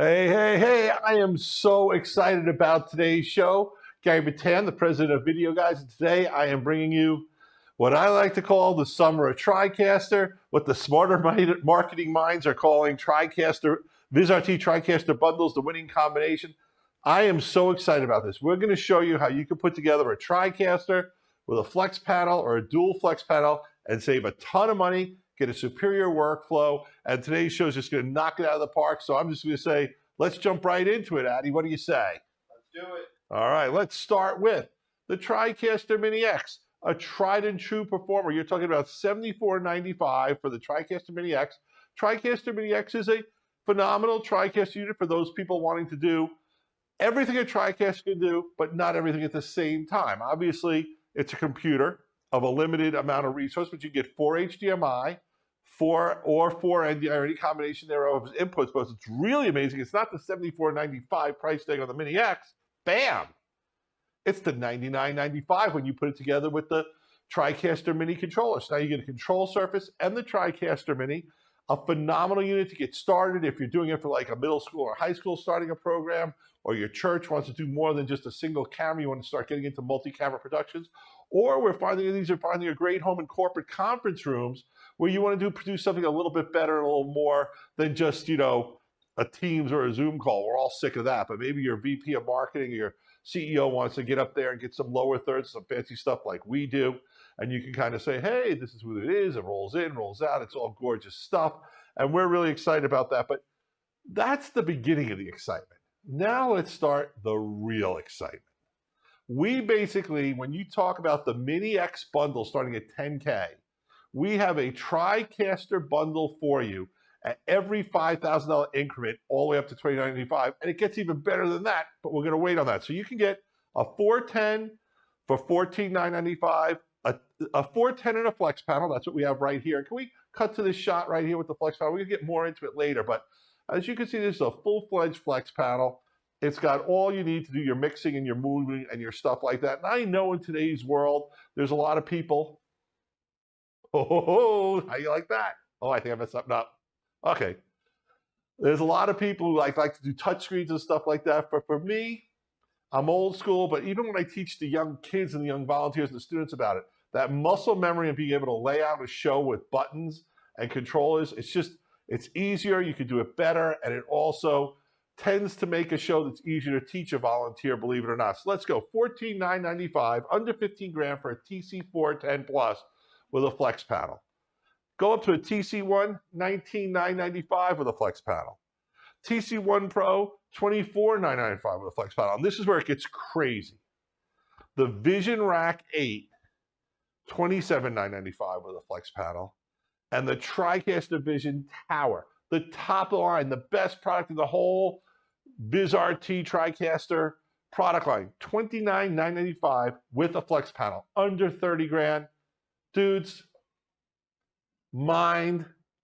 Hey, hey, hey, I am so excited about today's show. Gary Bettan, the president of Videoguys, and today I am bringing you what I like to call the summer of TriCaster, what the smarter marketing minds are calling TriCaster, Vizrt TriCaster bundles, the winning combination. I am so excited about this. We're going to show you how you can put together a TriCaster with a flex panel or a dual flex panel and save a ton of money, get a superior workflow, and today's show is just going to knock it out of the park. So I'm just going to say, let's jump right into it, Addy. What do you say? Let's do it. All right, let's start with the TriCaster Mini X, a tried and true performer. You're talking about $74.95 for the TriCaster Mini X. TriCaster Mini X is a phenomenal TriCaster unit for those people wanting to do everything a TriCaster can do, but not everything at the same time. Obviously, it's a computer of a limited amount of resource, but you get 4 HDMI, 4 NDI, or any combination thereof of inputs. But it's really amazing. It's not the $74.95 price tag on the Mini X. Bam! It's the $99.95 when you put it together with the TriCaster Mini controller. So now you get a control surface and the TriCaster Mini, a phenomenal unit to get started if you're doing it for like a middle school or high school starting a program, or your church wants to do more than just a single camera, you want to start getting into multi-camera productions, or we're finding these are finding a great home in corporate conference rooms where you want to produce something a little bit better and a little more than just, a Teams or a Zoom call. We're all sick of that, but maybe your VP of marketing or your CEO wants to get up there and get some lower thirds, some fancy stuff like we do, and you can kind of say, hey, this is what it is. It rolls in, rolls out. It's all gorgeous stuff, and we're really excited about that, but that's the beginning of the excitement. Now let's start the real excitement. We basically, when you talk about the Mini X bundle starting at $10K, we have a TriCaster bundle for you at every $5,000 increment all the way up to $29.95, and it gets even better than that, but we're going to wait on that. So you can get a 410 for $14,995, a 410 and a flex panel. That's what we have right here. Can we cut to this shot right here with the flex panel? We're going to get more into it later, but as you can see, this is a full-fledged flex panel. It's got all you need to do your mixing and your moving and your stuff like that. And I know in today's world, there's a lot of people. Oh, how you like that? Oh, I think I messed something up. Okay. There's a lot of people who like to do touch screens and stuff like that. But for me, I'm old school, but even when I teach the young kids and the young volunteers and the students about it, that muscle memory of being able to lay out a show with buttons and controllers, it's easier, you can do it better, and it also tends to make a show that's easier to teach a volunteer, believe it or not. So let's go, $14,995, under 15 grand for a TC410 Plus with a flex panel. Go up to a TC1, $19,995 with a flex panel. TC1 Pro, $24,995 with a flex panel. And this is where it gets crazy. The Vizion Rack 8, $27,995 with a flex panel. And the TriCaster Vizion Tower, the top of the line, the best product in the whole Vizrt TriCaster product line, $29,995 with a flex panel, under 30 grand. Dudes, mind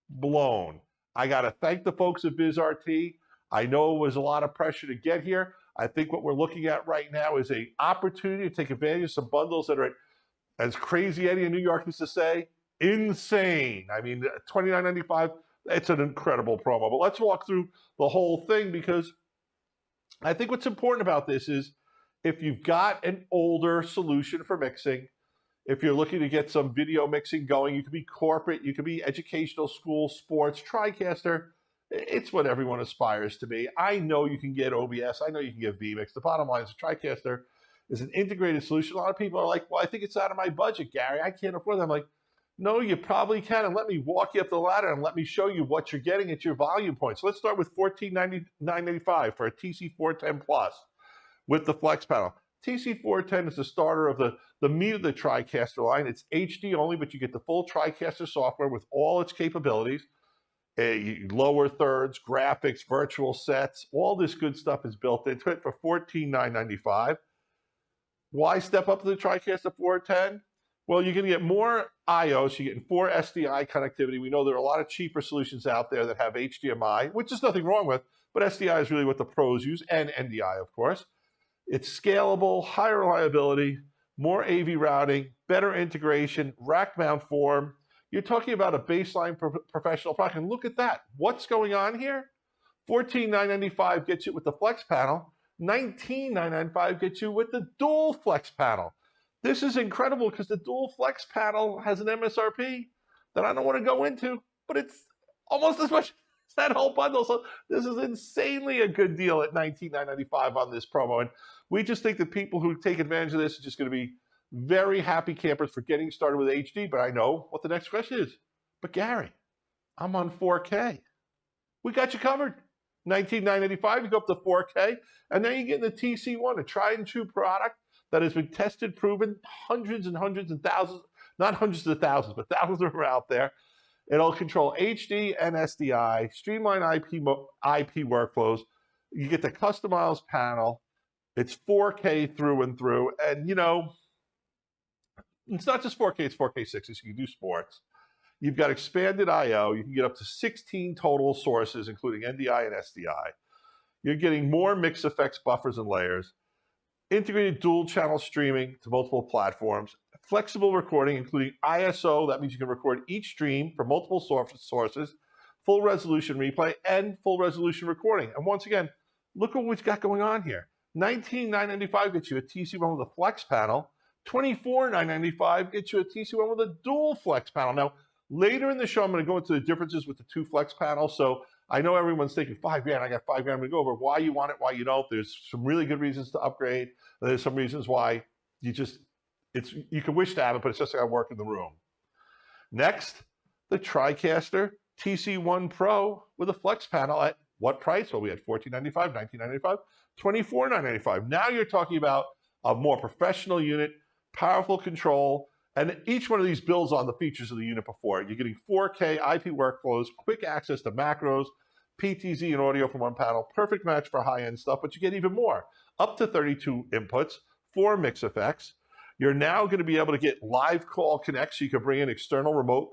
blown. I got to thank the folks at Vizrt. I know it was a lot of pressure to get here. I think what we're looking at right now is an opportunity to take advantage of some bundles that are, as Crazy Eddie in New York used to say, insane. I mean, $29.95, it's an incredible promo. But let's walk through the whole thing, because I think what's important about this is if you've got an older solution for mixing, if you're looking to get some video mixing going, you could be corporate, you could be educational, school, sports, TriCaster, it's what everyone aspires to be. I know you can get OBS, I know you can get vMix. The bottom line is TriCaster is an integrated solution. A lot of people are like, well, I think it's out of my budget, Gary. I can't afford that. I'm like, no, you probably can, and let me walk you up the ladder and let me show you what you're getting at your volume point. So let's start with $14,995 for a TC410 Plus with the flex panel. TC410 is the starter of the meat of the TriCaster line. It's HD only, but you get the full TriCaster software with all its capabilities. Lower thirds, graphics, virtual sets, all this good stuff is built into it for $14,995. Why step up to the TriCaster 410? Well, you're going to get more I/Os. You're getting 4 SDI connectivity. We know there are a lot of cheaper solutions out there that have HDMI, which is nothing wrong with, but SDI is really what the pros use, and NDI, of course. It's scalable, high reliability, more AV routing, better integration, rack mount form. You're talking about a baseline professional product, and look at that. What's going on here? $14,995 gets you with the flex panel. $19,995 gets you with the dual flex panel. This is incredible because the dual flex panel has an MSRP that I don't want to go into, but it's almost as much as that whole bundle. So this is insanely a good deal at $19,995 on this promo. And we just think that people who take advantage of this are just going to be very happy campers for getting started with HD. But I know what the next question is. But Gary, I'm on 4K. We got you covered. $19,995, you go up to 4K, and then you get the TC1, a tried and true product that has been tested, proven, hundreds and hundreds and thousands, not hundreds of thousands, but thousands of them are out there. It'll control HD and SDI, streamline IP workflows. You get the customized panel. It's 4K through and through, and you know, it's not just 4K, it's 4K 60, so you can do sports. You've got expanded I/O. You can get up to 16 total sources, including NDI and SDI. You're getting more mix effects, buffers, and layers. Integrated dual channel streaming to multiple platforms. Flexible recording, including ISO. That means you can record each stream from multiple sources. Full resolution replay and full resolution recording. And once again, look what we've got going on here. $19,995 gets you a TC1 with a flex panel. $24,995 gets you a TC1 with a dual flex panel. Now, later in the show, I'm going to go into the differences with the two flex panels. So I know everyone's thinking $5,000. I got $5,000. I'm going to go over why you want it, why you don't. There's some really good reasons to upgrade. There's some reasons why you can wish to have it, but it's just got to work in the room. Next, the TriCaster TC1 Pro with a flex panel at what price? Well, we had $14,995, $19,995, $24,995. Now you're talking about a more professional unit, powerful control. And each one of these builds on the features of the unit before. You're getting 4K IP workflows, quick access to macros, PTZ and audio from one panel, perfect match for high-end stuff, but you get even more. Up to 32 inputs, 4 mix effects. You're now going to be able to get live call connect, so you can bring in external remote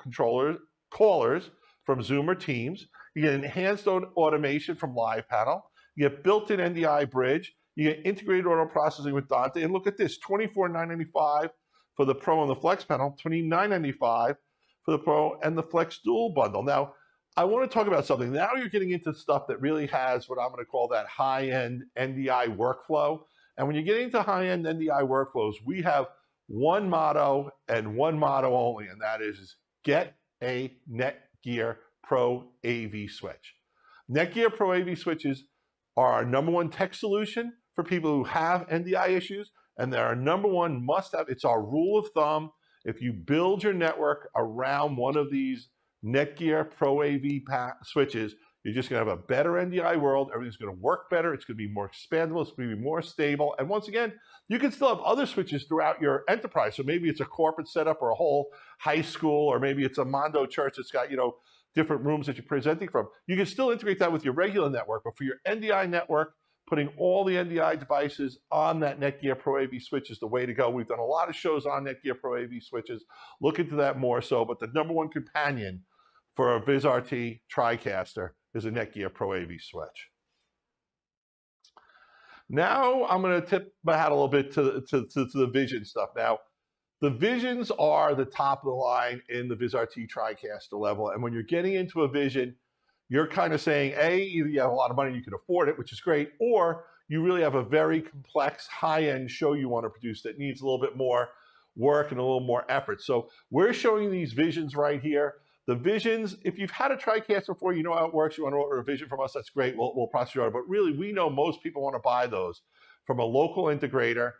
callers from Zoom or Teams. You get enhanced automation from Live Panel. You get built-in NDI bridge. You get integrated auto processing with Dante. And look at this, $24,995 for the Pro and the Flex panel, $29.95 for the Pro and the Flex Dual bundle. Now, I want to talk about something. Now you're getting into stuff that really has what I'm going to call that high-end NDI workflow. And when you get into high-end NDI workflows, we have one motto and one motto only, and that is get a Netgear Pro AV switch. Netgear Pro AV switches are our #1 tech solution for people who have NDI issues. And they're our #1 must-have. It's our rule of thumb. If you build your network around one of these Netgear Pro AV switches, you're just going to have a better NDI world. Everything's going to work better. It's going to be more expandable. It's going to be more stable. And once again, you can still have other switches throughout your enterprise. So maybe it's a corporate setup or a whole high school, or maybe it's a Mondo church that's got, different rooms that you're presenting from. You can still integrate that with your regular network, but for your NDI network, putting all the NDI devices on that Netgear Pro AV switch is the way to go. We've done a lot of shows on Netgear Pro AV switches. Look into that more so, but the #1 companion for a Vizrt TriCaster is a Netgear Pro AV switch. Now I'm going to tip my hat a little bit to the Vizion stuff. Now, the Vizions are the top of the line in the Vizrt TriCaster level, and when you're getting into a Vizion, you're kind of saying, A, either you have a lot of money, you can afford it, which is great, or you really have a very complex, high-end show you want to produce that needs a little bit more work and a little more effort. So we're showing these Vizions right here. The Vizions, if you've had a TriCaster before, you know how it works, you want to order a Vizion from us, that's great, we'll process your order. But really, we know most people want to buy those from a local integrator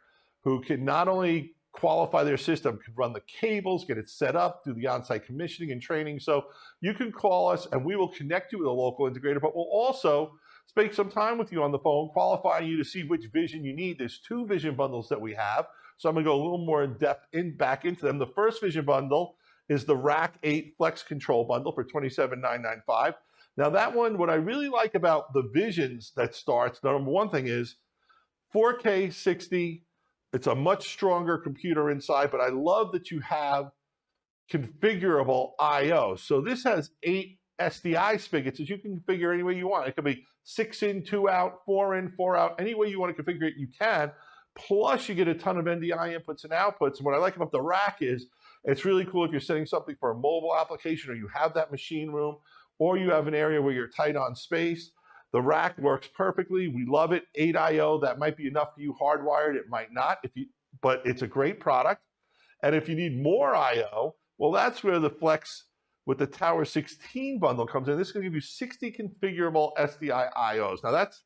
who can not only qualify their system, can run the cables, get it set up, do the on-site commissioning and training. So you can call us and we will connect you with a local integrator, but we'll also spend some time with you on the phone, qualifying you to see which Vizion you need. There's 2 Vizion bundles that we have. So I'm gonna go a little more in depth back into them. The first Vizion bundle is the Rack 8 Flex Control bundle for $27,995. Now that one, what I really like about the Vizions that starts, the #1 thing is 4K 60, it's a much stronger computer inside, but I love that you have configurable I/O. So this has 8 SDI spigots that you can configure any way you want. It could be 6 in, 2 out, 4 in, 4 out. Any way you want to configure it, you can. Plus, you get a ton of NDI inputs and outputs. And what I like about the rack is it's really cool if you're setting something for a mobile application, or you have that machine room, or you have an area where you're tight on space. The rack works perfectly. We love it. 8 I/O, that might be enough for you hardwired. It might not, but it's a great product. And if you need more I/O, well, that's where the Flex with the Tower 16 bundle comes in. This is going to give you 60 configurable SDI I/Os. Now that's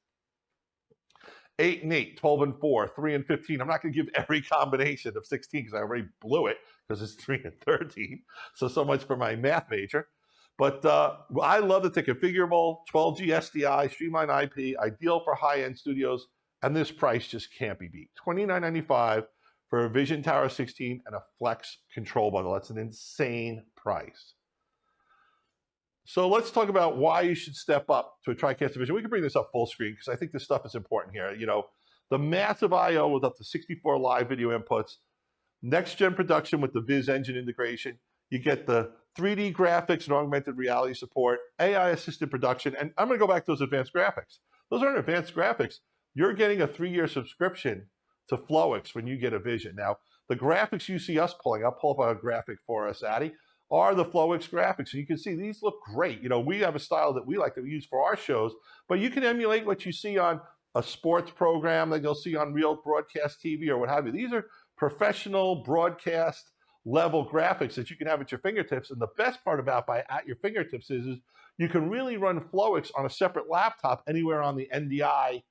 8 and 8, 12 and 4, 3 and 15. I'm not going to give every combination of 16 because I already blew it because it's 3 and 13. So much for my math major. But I love that they're configurable, 12G SDI, streamline IP, ideal for high-end studios, and this price just can't be beat. $29.95 for a Vizion Tower 16 and a Flex control bundle. That's an insane price. So let's talk about why you should step up to a TriCaster Vizion. We can bring this up full screen because I think this stuff is important here. You know, the massive I/O with up to 64 live video inputs, next-gen production with the Viz engine integration. You get the 3D graphics and augmented reality support, AI-assisted production, and I'm going to go back to those advanced graphics. Those aren't advanced graphics. You're getting a 3-year subscription to Flowix when you get a Vizion. Now, the graphics you see us pulling, I'll pull up a graphic for us, Addy, are the Flowix graphics. And you can see these look great. You know, we have a style that we like that we use for our shows, but you can emulate what you see on a sports program that you'll see on real broadcast TV or what have you. These are professional broadcast level graphics that you can have at your fingertips. And the best part about at your fingertips is you can really run Flowix on a separate laptop anywhere on the NDI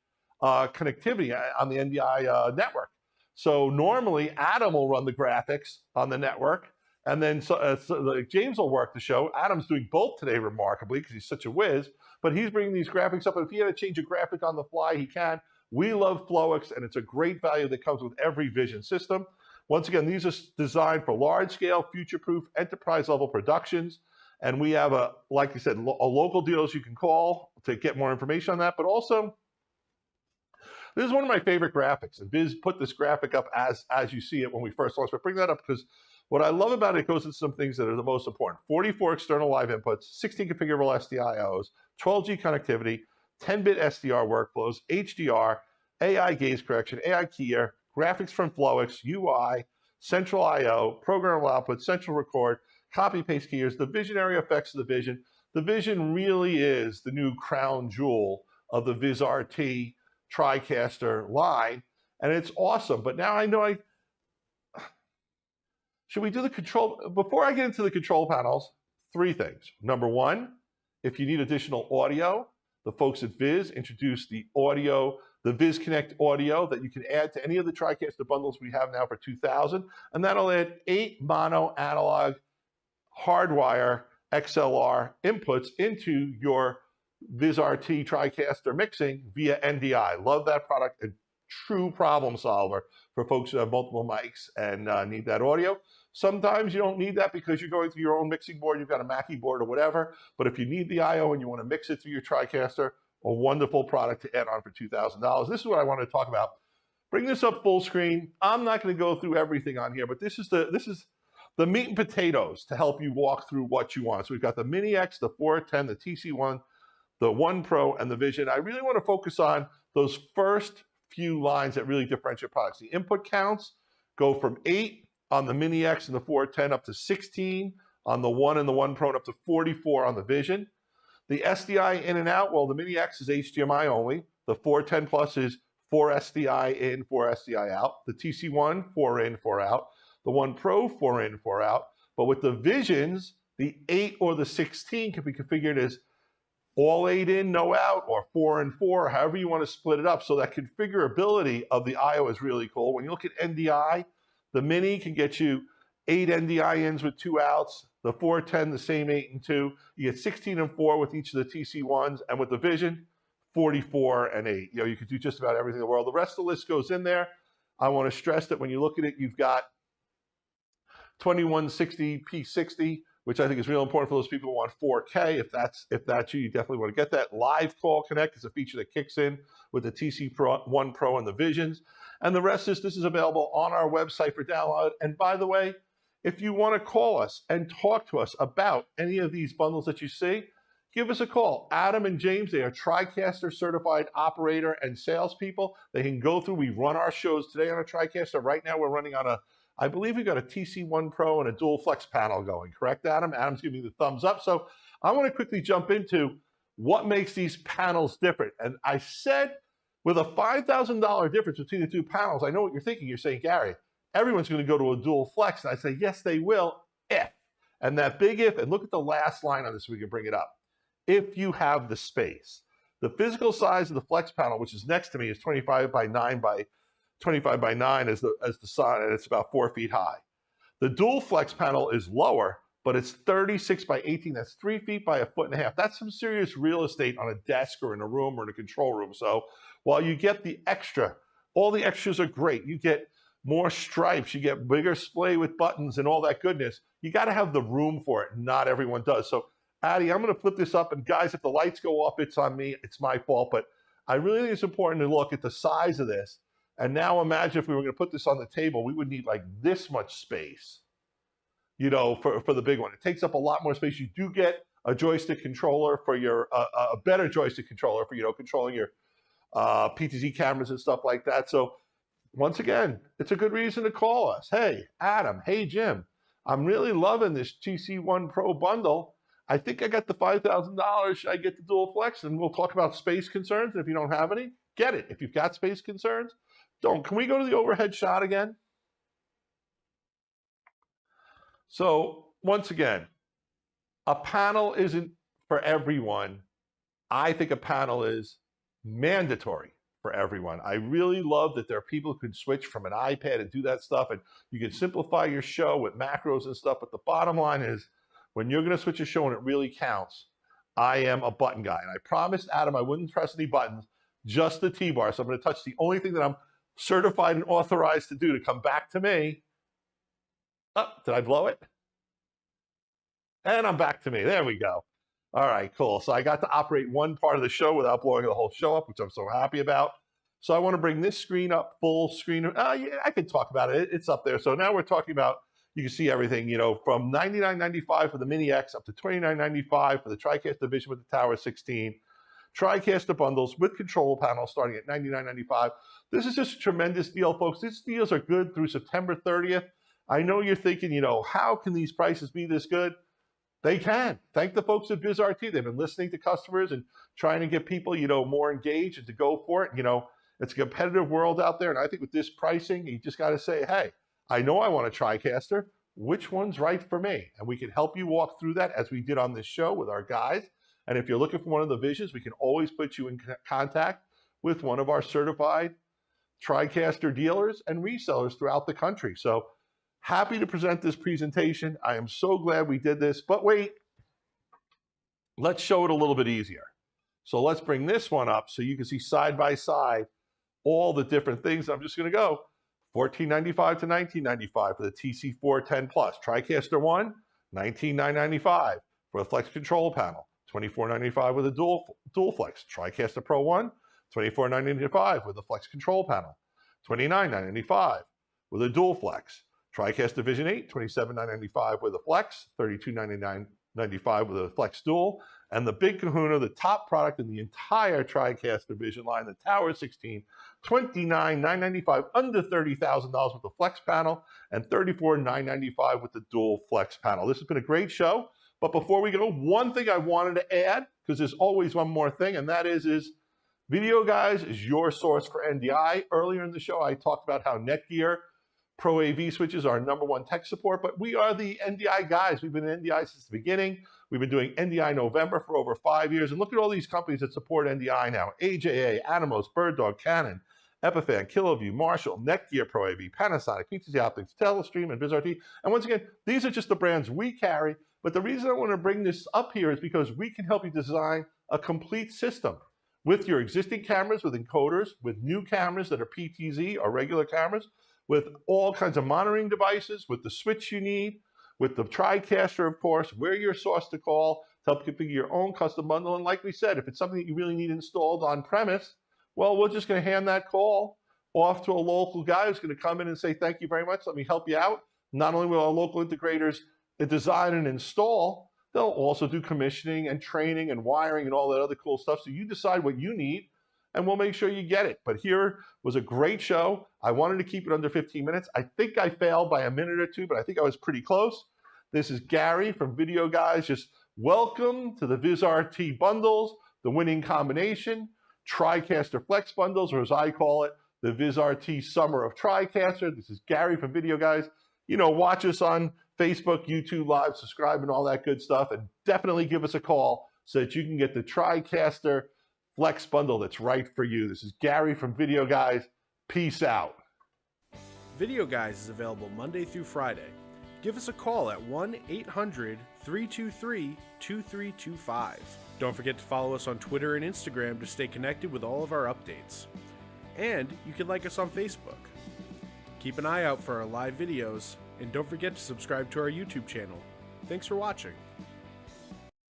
connectivity, on the NDI network. So normally Adam will run the graphics on the network, and then James will work the show. Adam's doing both today remarkably because he's such a whiz, but he's bringing these graphics up. And if he had to change a graphic on the fly, he can. We love Flowix, and it's a great value that comes with every Vizion system. Once again, these are designed for large-scale, future-proof, enterprise-level productions. And we have, like I said, a local dealers you can call to get more information on that. But also, this is one of my favorite graphics. And Viz put this graphic up as you see it when we first launched. But bring that up because what I love about it goes into some things that are the most important. 44 external live inputs, 16 configurable SDIOs, 12G connectivity, 10-bit SDR workflows, HDR, AI gaze correction, AI keyer, graphics from Flowix, UI, central I/O, programmable output, central record, copy-paste keyers, the visionary effects of the Vizion. The Vizion really is the new crown jewel of the Vizrt TriCaster line, and it's awesome. But now I know should we do the control? Before I get into the control panels, 3 things. Number 1, if you need additional audio, the folks at Viz introduced the Viz Connect audio that you can add to any of the TriCaster bundles we have now for $2,000, and that'll add 8 mono analog hardwire XLR inputs into your Vizrt TriCaster mixing via NDI. Love that product, a true problem solver for folks who have multiple mics and need that audio. Sometimes you don't need that because you're going through your own mixing board, you've got a Mackie board or whatever, but if you need the I/O and you want to mix it through your TriCaster, a wonderful product to add on for $2,000. This is what I want to talk about. Bring this up full screen. I'm not going to go through everything on here, but this is the meat and potatoes to help you walk through what you want. So we've got the Mini X, the 410, the TC1, the 1 Pro, and the Vizion. I really want to focus on those first few lines that really differentiate products. The input counts go from 8 on the Mini X and the 410 up to 16 on the 1 and the 1 Pro and up to 44 on the Vizion. The SDI in and out, well, the Mini X is HDMI only. The 410 Plus is 4 SDI in, 4 SDI out. The TC1, 4 in, 4 out. The 1 Pro, 4 in, 4 out. But with the Vizions, the 8 or the 16 can be configured as all 8 in, no out, or 4 in, 4, however you want to split it up. So that configurability of the I/O is really cool. When you look at NDI, the Mini can get you 8 NDI ins with 2 outs. The 410, the same 8 and 2. You get 16 and 4 with each of the TC1s, and with the Vizion, 44 and 8. You know, you could do just about everything in the world. The rest of the list goes in there. I want to stress that when you look at it, you've got 2160 P60, which I think is real important for those people who want 4K. If that's you definitely want to get that. Live Call Connect is a feature that kicks in with the TC1 Pro and the Vizions. And the rest is, this is available on our website for download. And by the way, if you want to call us and talk to us about any of these bundles that you see, give us a call. Adam and James, they are TriCaster certified operator and salespeople. They can go through, we run our shows today on a TriCaster. Right now we're running on I believe we've got a TC1 Pro and a dual flex panel going, correct, Adam? Adam's giving me the thumbs up. So I want to quickly jump into what makes these panels different. And I said, with a $5,000 difference between the two panels, I know what you're thinking. You're saying, Gary, everyone's going to go to a dual flex. And I say, yes, they will, if. And that big if, and look at the last line on this so we can bring it up. If you have the space. The physical size of the flex panel, which is next to me, is 25 by 9 by 25 by 9 as the sign, and it's about 4 feet high. The dual flex panel is lower, but it's 36 by 18. That's 3 feet by 1.5 feet. That's some serious real estate on a desk or in a room or in a control room. So while you get the extra, all the extras are great. You get more stripes, you get bigger display with buttons and all that goodness. You got to have the room for it. Not everyone does. So Addie, I'm going to flip this up, and guys, if the lights go off, it's on me. It's my fault, but I really think it's important to look at the size of this. And now imagine if we were going to put this on the table, we would need like this much space, you know, for the big one. It takes up a lot more space. You do get a joystick controller for your, a better joystick controller for, you know, controlling your PTZ cameras and stuff like that. So once again, it's a good reason to call us. Hey, Adam. Hey, Jim. I'm really loving this TC1 Pro bundle. I think I got the $5,000. Should I get the dual flex? And we'll talk about space concerns. And if you don't have any, get it. If you've got space concerns, don't. Can we go to the overhead shot again? So once again, a panel isn't for everyone. I think a panel is mandatory for everyone. I really love that there are people who can switch from an iPad and do that stuff, and you can simplify your show with macros and stuff. But the bottom line is, when you're going to switch a show and it really counts, I am a button guy. And I promised Adam I wouldn't press any buttons, just the T-bar. So I'm going to touch the only thing that I'm certified and authorized to do to come back to me. Oh, did I blow it? And I'm back to me. There we go. All right, cool. So I got to operate one part of the show without blowing the whole show up, which I'm so happy about. So I want to bring this screen up, full screen. Yeah, I could talk about it. It's up there. So now we're talking about, you can see everything, you know, from $99.95 for the Mini X up to $29.95 for the TriCaster Vizion with the Tower 16. TriCaster bundles with control panels starting at $99.95. This is just a tremendous deal, folks. These deals are good through September 30th. I know you're thinking, you know, how can these prices be this good? They can. Thank the folks at Vizrt. They've been listening to customers and trying to get people, you know, more engaged and to go for it. You know, it's a competitive world out there. And I think with this pricing, you just got to say, hey, I know I want a TriCaster. Which one's right for me? And we can help you walk through that as we did on this show with our guys. And if you're looking for one of the Vizions, we can always put you in contact with one of our certified TriCaster dealers and resellers throughout the country. So happy to present this presentation. I am so glad we did this, but wait, let's show it a little bit easier. So let's bring this one up so you can see side by side all the different things. I'm just going to go $14.95 to $19.95 for the TC410 Plus. TriCaster 1, $19,995 for a flex control panel. $24.95 with a dual flex. TriCaster Pro 1, $24,995 with a flex control panel. $29,995 with a dual flex. TriCaster Vizion 8, $27,995 with a flex, $32,995 with a flex dual, and the big kahuna, the top product in the entire TriCaster Vizion line, the Tower 16, $29,995, under $30,000 with the flex panel, and $34,995 with the dual flex panel. This has been a great show, but before we go, one thing I wanted to add, because there's always one more thing, and that is Videoguys is your source for NDI. Earlier in the show, I talked about how Netgear Pro AV switches are our #1 tech support, but we are the NDI guys. We've been in NDI since the beginning. We've been doing NDI November for over 5 years. And look at all these companies that support NDI now. AJA, Atomos, BirdDog, Canon, Epiphan, Kiloview, Marshall, Netgear Pro AV, Panasonic, PTZ Optics, Telestream, and Vizrt. And once again, these are just the brands we carry. But the reason I want to bring this up here is because we can help you design a complete system with your existing cameras, with encoders, with new cameras that are PTZ or regular cameras, with all kinds of monitoring devices, with the switch you need, with the TriCaster, of course. We're your source to call to help configure your own custom bundle. And like we said, if it's something that you really need installed on premise, well, we're just going to hand that call off to a local guy who's going to come in and say, thank you very much, let me help you out. Not only will our local integrators design and install, they'll also do commissioning and training and wiring and all that other cool stuff. So you decide what you need, and we'll make sure you get it. But here was a great show. I wanted to keep it under 15 minutes. I think I failed by a minute or two, but I think I was pretty close. This is Gary from Videoguys. Just welcome to the Vizrt bundles. the winning combination, TriCaster Flex Bundles, or as I call it, the Vizrt Summer of TriCaster. This is Gary from Videoguys. Watch us on Facebook, YouTube Live, subscribe, and all that good stuff. And definitely give us a call so that you can get the TriCaster Flex Bundle that's right for you. This is Gary from Videoguys. Peace out. Videoguys is available Monday through Friday. Give us a call at 1-800-323-2325. Don't forget to follow us on Twitter and Instagram to stay connected with all of our updates. And you can like us on Facebook. Keep an eye out for our live videos, and don't forget to subscribe to our YouTube channel. Thanks for watching.